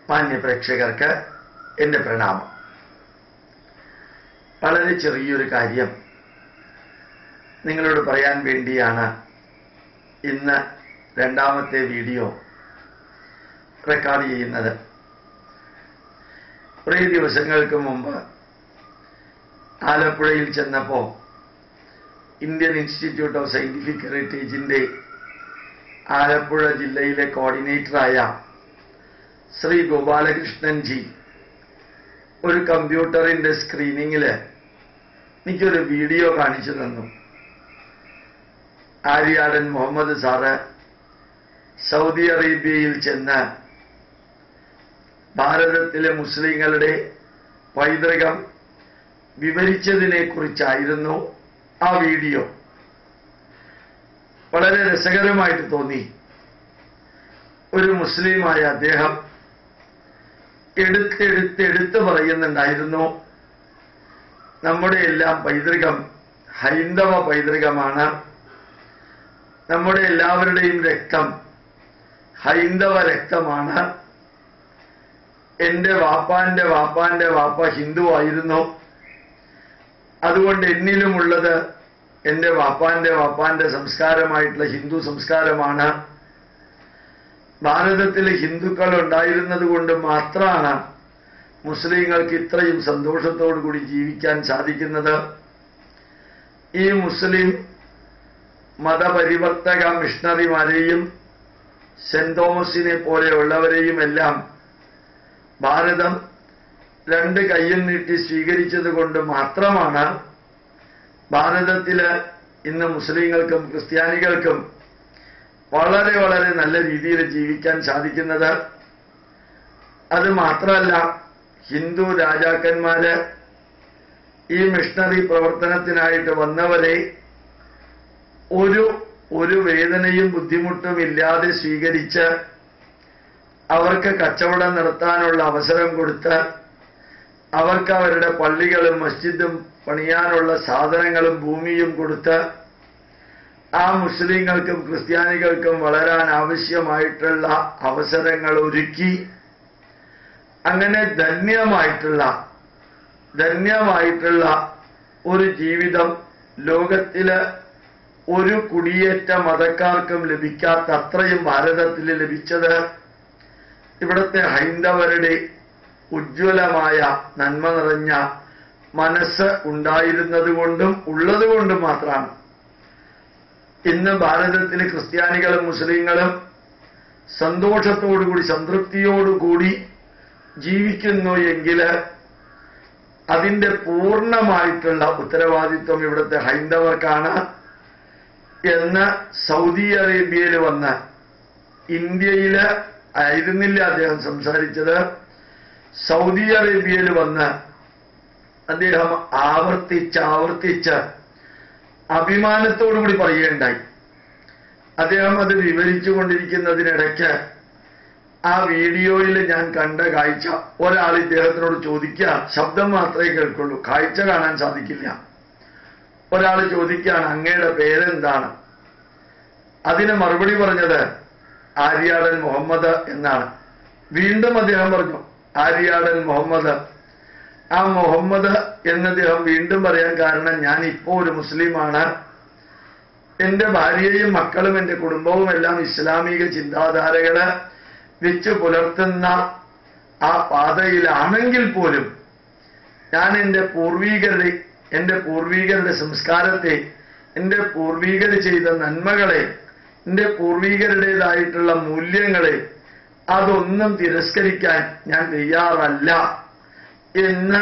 മാന്യ പ്രേക്ഷകർക്ക് എൻ്റെ പ്രണാമം. വളരെ ചെറിയൊരു കാര്യം നിങ്ങളോട് പറയാൻ വേണ്ടിയാണ് ഇന്ന് രണ്ടാമത്തെ വീഡിയോ റെക്കോർഡ് ചെയ്യുന്നത്. കുറേ ദിവസങ്ങൾക്ക് മുമ്പ് ആലപ്പുഴയിൽ ചെന്നപ്പോൾ ഇന്ത്യൻ ഇൻസ്റ്റിറ്റ്യൂട്ട് ഓഫ് സയന്റിഫിക് ഹെറിറ്റേജിൻ്റെ ആലപ്പുഴ ജില്ലയിലെ കോർഡിനേറ്ററായ ശ്രീ ഗോപാലകൃഷ്ണൻ ജി ഒരു കമ്പ്യൂട്ടറിൻ്റെ സ്ക്രീനിങ്ങിൽ എനിക്കൊരു വീഡിയോ കാണിച്ചു തന്നു. ആര്യാടൻ മുഹമ്മദ് സാറ് സൗദി അറേബ്യയിൽ ചെന്ന് ഭാരതത്തിലെ മുസ്ലിങ്ങളുടെ പൈതൃകം വിവരിച്ചതിനെക്കുറിച്ചായിരുന്നു ആ വീഡിയോ. വളരെ രസകരമായിട്ട് തോന്നി. ഒരു മുസ്ലിമായ അദ്ദേഹം എടുത്ത് പറയുന്നുണ്ടായിരുന്നു, നമ്മുടെ എല്ലാം പൈതൃകം ഹൈന്ദവ പൈതൃകമാണ്, നമ്മുടെ എല്ലാവരുടെയും രക്തം ഹൈന്ദവ രക്തമാണ്, എൻ്റെ വാപ്പാന്റെ വാപ്പാന്റെ വാപ്പ ഹിന്ദു ആയിരുന്നു, അതുകൊണ്ട് എന്നിലുമുള്ളത് എൻ്റെ വാപ്പാന്റെ വാപ്പാന്റെ സംസ്കാരമായിട്ടുള്ള ഹിന്ദു സംസ്കാരമാണ്. ഭാരതത്തിൽ ഹിന്ദുക്കൾ ഉണ്ടായിരുന്നത് കൊണ്ട് മാത്രമാണ് മുസ്ലിങ്ങൾക്ക് ഇത്രയും സന്തോഷത്തോടു കൂടി ജീവിക്കാൻ സാധിക്കുന്നത്. ഈ മുസ്ലിം മതപരിവർത്തക മിഷണറിമാരെയും സെന്റ് തോമസിനെ പോലെയുള്ളവരെയും എല്ലാം ഭാരതം രണ്ട് കൈയും നീട്ടി സ്വീകരിച്ചത് കൊണ്ട് മാത്രമാണ് ഭാരതത്തില് ഇന്ന് മുസ്ലിങ്ങൾക്കും ക്രിസ്ത്യാനികൾക്കും വളരെ വളരെ നല്ല രീതിയിൽ ജീവിക്കാൻ സാധിക്കുന്നത്. അത് മാത്രമല്ല, ഹിന്ദു രാജാക്കന്മാര് ഈ മിഷണറി പ്രവർത്തനത്തിനായിട്ട് വന്നവരെ ഒരു വേദനയും ബുദ്ധിമുട്ടും ഇല്ലാതെ സ്വീകരിച്ച് അവർക്ക് കച്ചവടം നടത്താനുള്ള അവസരം കൊടുത്ത് അവർക്ക് അവരുടെ പള്ളികളും മസ്ജിദും പണിയാനുള്ള സാധനങ്ങളും ഭൂമിയും കൊടുത്ത് ആ മുസ്ലിങ്ങൾക്കും ക്രിസ്ത്യാനികൾക്കും വളരാൻ ആവശ്യമായിട്ടുള്ള അവസരങ്ങൾ ഒരുക്കി അങ്ങനെ ധന്യമായിട്ടുള്ള ഒരു ജീവിതം ലോകത്തില് ഒരു കുടിയേറ്റ മതക്കാർക്കും ലഭിക്കാത്ത അത്രയും ഭാരതത്തിൽ ലഭിച്ചത് ഇവിടുത്തെ ഹൈന്ദവരുടെ ഉജ്ജ്വലമായ നന്മ നിറഞ്ഞ മനസ്സ് ഉണ്ടായിരുന്നത് കൊണ്ടും ഉള്ളതുകൊണ്ടും മാത്രമാണ്. ഇന്ന് ഭാരതത്തിലെ ക്രിസ്ത്യാനികളും മുസ്ലിങ്ങളും സന്തോഷത്തോടുകൂടി സംതൃപ്തിയോടുകൂടി ജീവിക്കുന്നു എങ്കിൽ അതിൻ്റെ പൂർണ്ണമായിട്ടുള്ള ഉത്തരവാദിത്വം ഇവിടുത്തെ ഹൈന്ദവർക്കാണ് എന്ന് സൗദി അറേബ്യയിൽ വന്ന്, ഇന്ത്യയിൽ ആയിരുന്നില്ല അദ്ദേഹം സംസാരിച്ചത്, സൗദി അറേബ്യയിൽ വന്ന് അദ്ദേഹം ആവർത്തിച്ച് അഭിമാനത്തോടുകൂടി പറയുകയുണ്ടായി. അദ്ദേഹം അത് വിവരിച്ചുകൊണ്ടിരിക്കുന്നതിനിടയ്ക്ക് ആ വീഡിയോയിൽ ഞാൻ കണ്ട കാഴ്ച, ഒരാൾ ഇദ്ദേഹത്തിനോട് ചോദിക്കുക, ശബ്ദം മാത്രമേ കേൾക്കുള്ളൂ, കാഴ്ച കാണാൻ സാധിക്കില്ല. ഒരാൾ ചോദിക്കുകയാണ്, അങ്ങയുടെ പേരെന്താണ്? അതിന് മറുപടി പറഞ്ഞത് ആര്യാടൻ മുഹമ്മദ് എന്നാണ്. വീണ്ടും അദ്ദേഹം പറഞ്ഞു ആര്യാടൻ മുഹമ്മദ്. ആ മുഹമ്മദ് എന്ന് അദ്ദേഹം വീണ്ടും പറയാൻ കാരണം, ഞാൻ ഇപ്പോൾ ഒരു മുസ്ലിമാണ്, എൻ്റെ ഭാര്യയും മക്കളും എൻ്റെ കുടുംബവും എല്ലാം ഇസ്ലാമിക ചിന്താധാരകള് വെച്ച് പുലർത്തുന്ന ആ പാതയിലാണെങ്കിൽ പോലും ഞാൻ എൻ്റെ പൂർവീകരുടെ സംസ്കാരത്തെ, എൻ്റെ പൂർവീകർ ചെയ്ത നന്മകളെ, എൻ്റെ പൂർവീകരുടേതായിട്ടുള്ള മൂല്യങ്ങളെ അതൊന്നും തിരസ്കരിക്കാൻ ഞാൻ തയ്യാറല്ല എന്ന്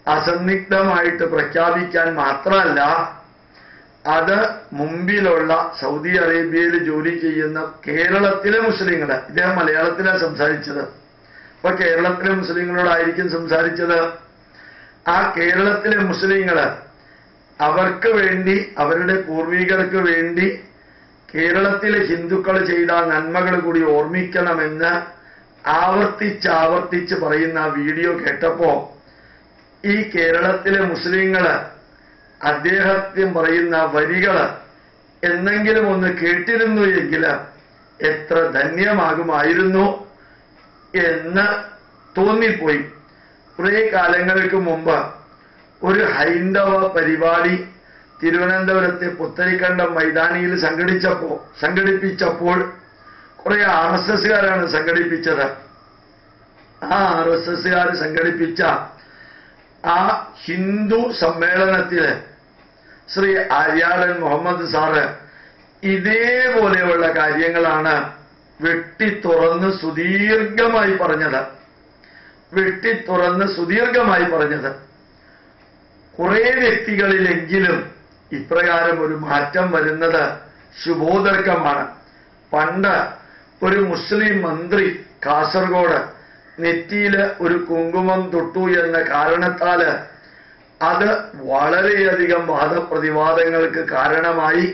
അസന്നിഗ്ധമായിട്ട് പ്രഖ്യാപിക്കാൻ മാത്രമല്ല, അത് മുമ്പിലുള്ള സൗദി അറേബ്യയിൽ ജോലി ചെയ്യുന്ന കേരളത്തിലെ മുസ്ലിങ്ങൾ, ഇദ്ദേഹം മലയാളത്തിലാണ് സംസാരിച്ചത്, അപ്പൊ കേരളത്തിലെ മുസ്ലിങ്ങളോടായിരിക്കും സംസാരിച്ചത്. ആ കേരളത്തിലെ മുസ്ലിങ്ങള് അവർക്ക് വേണ്ടി, അവരുടെ പൂർവികർക്ക് വേണ്ടി കേരളത്തിലെ ഹിന്ദുക്കൾ ചെയ്ത നന്മകൾ കൂടി ഓർമ്മിക്കണമെന്ന് ആവർത്തിച്ച് പറയുന്ന ആ വീഡിയോ കേട്ടപ്പോ ഈ കേരളത്തിലെ മുസ്ലിങ്ങള് അദ്ദേഹത്തിന് പറയുന്ന വരികള് എന്നെങ്കിലും ഒന്ന് കേട്ടിരുന്നു എങ്കിൽ എത്ര ധന്യമാകുമായിരുന്നു എന്ന് തോന്നിപ്പോയി. കുറേ കാലങ്ങൾക്ക് മുമ്പ് ഒരു ഹൈന്ദവ പരിപാടി തിരുവനന്തപുരത്തെ പുത്തരിക്കണ്ടം മൈതാനിയിൽ സംഘടിപ്പിച്ചപ്പോൾ കുറെ RSSകാരാണ് സംഘടിപ്പിച്ചത്. ആ RSSകാർ സംഘടിപ്പിച്ച ആ ഹിന്ദു സമ്മേളനത്തില് ശ്രീ ആര്യാടൻ മുഹമ്മദ് സാറ് ഇതേപോലെയുള്ള കാര്യങ്ങളാണ് വെട്ടിത്തുറന്ന് സുദീർഘമായി പറഞ്ഞത്. കുറെ വ്യക്തികളിലെങ്കിലും ഇപ്രകാരം ഒരു മാറ്റം വരുന്നത് ശുഭോദർക്കമാണ്. പണ്ട് ഒരു മുസ്ലിം മന്ത്രി കാസർഗോഡ് നെറ്റിയില് ഒരു കുങ്കുമം തൊട്ടു എന്ന കാരണത്താല് അത് വളരെയധികം വാദപ്രതിവാദങ്ങൾക്ക് കാരണമായി.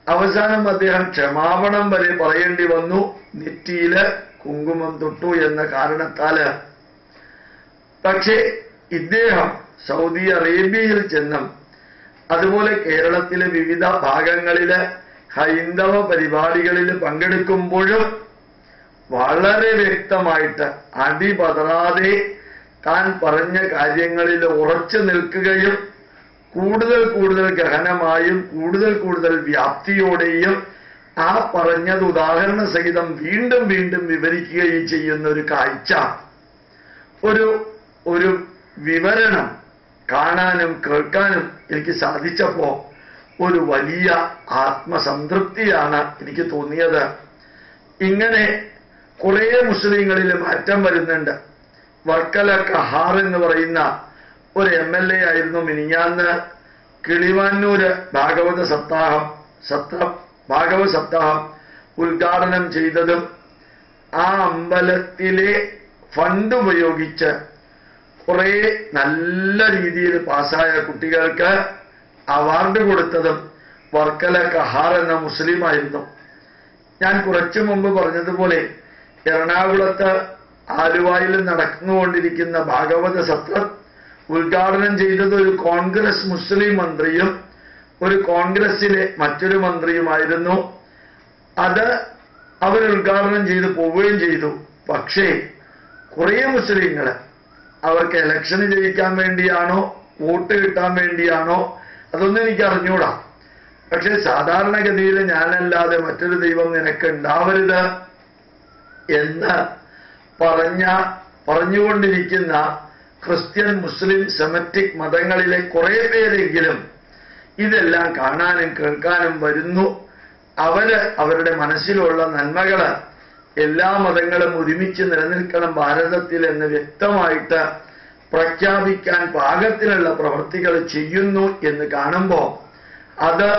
അവസാനം അദ്ദേഹം ക്ഷമാപണം വരെ പറയേണ്ടി വന്നു, നെറ്റിയില് കുങ്കുമം തൊട്ടു എന്ന കാരണത്താല്. പക്ഷേ ഇദ്ദേഹം സൗദി അറേബ്യയിൽ ചെന്നും അതുപോലെ കേരളത്തിലെ വിവിധ ഭാഗങ്ങളില് ഹൈന്ദവ പരിപാടികളിൽ പങ്കെടുക്കുമ്പോഴും വളരെ വ്യക്തമായിട്ട് അടിപതറാതെ താൻ പറഞ്ഞ കാര്യങ്ങളിൽ ഉറച്ചു നിൽക്കുകയും കൂടുതൽ ഗഹനമായും കൂടുതൽ വ്യാപ്തിയോടെയും ആ പറഞ്ഞത് ഉദാഹരണ സഹിതം വീണ്ടും വിവരിക്കുകയും ചെയ്യുന്ന ഒരു കാഴ്ച, ഒരു വിവരണം കാണാനും കേൾക്കാനും എനിക്ക് സാധിച്ചപ്പോ ഒരു വലിയ ആത്മസംതൃപ്തിയാണ് എനിക്ക് തോന്നിയത്. ഇങ്ങനെ കുറെ മുസ്ലിങ്ങളിൽ മാറ്റം വരുന്നുണ്ട്. വർക്കല കഹാർ എന്ന് പറയുന്ന ഒരു MLA ആയിരുന്നു മിനിഞ്ഞാന്ന് കിളിമാനൂര് ഭാഗവത സപ്താഹം ഉദ്ഘാടനം ചെയ്തതും ആ അമ്പലത്തിലെ ഫണ്ട് ഉപയോഗിച്ച് കുറെ നല്ല രീതിയിൽ പാസ്സായ കുട്ടികൾക്ക് അവാർഡ് കൊടുത്തതും വർക്കല കഹാർ എന്ന മുസ്ലിമായിരുന്നു. ഞാൻ കുറച്ചു മുമ്പ് പറഞ്ഞതുപോലെ എറണാകുളത്ത് ആലുവായിൽ നടന്നുകൊണ്ടിരിക്കുന്ന ഭാഗവത സത്രം ഉദ്ഘാടനം ചെയ്തത് ഒരു കോൺഗ്രസ് മുസ്ലിം മന്ത്രിയും ഒരു കോൺഗ്രസിലെ മറ്റൊരു മന്ത്രിയുമായിരുന്നു. അത് അവർ ഉദ്ഘാടനം ചെയ്ത് പോവുകയും ചെയ്തു. പക്ഷേ കുറേ മുസ്ലിങ്ങൾ അവർക്ക് ഇലക്ഷന് ജയിക്കാൻ വേണ്ടിയാണോ വോട്ട് കിട്ടാൻ വേണ്ടിയാണോ അതൊന്നും എനിക്ക് അറിഞ്ഞൂടാ. പക്ഷെ സാധാരണഗതിയിൽ ഞാനല്ലാതെ മറ്റൊരു ദൈവം നിനക്ക് ഉണ്ടാവരുത് എന്ന് പറഞ്ഞുകൊണ്ടിരിക്കുന്ന ക്രിസ്ത്യൻ, മുസ്ലിം, സെമറ്റിക് മതങ്ങളിലെ കുറെ പേരെങ്കിലും ഇതെല്ലാം കാണാനും കേൾക്കാനും വരുന്നു. അവരുടെ മനസ്സിലുള്ള നന്മകള് എല്ലാ മതങ്ങളും ഒരുമിച്ച് നിലനിൽക്കണം ഭാരതത്തിൽ എന്ന് വ്യക്തമായിട്ട് പ്രഖ്യാപിക്കാൻ പാകത്തിലുള്ള പ്രവൃത്തികൾ ചെയ്യുന്നു എന്ന് കാണുമ്പോൾ അത്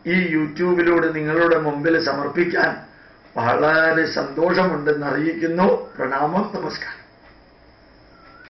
ഈ യൂട്യൂബിലൂടെ നിങ്ങളുടെ മുമ്പിൽ സമർപ്പിക്കാൻ വളരെ സന്തോഷമുണ്ടെന്ന് അറിയിക്കുന്നു. പ്രണാമം, നമസ്കാരം.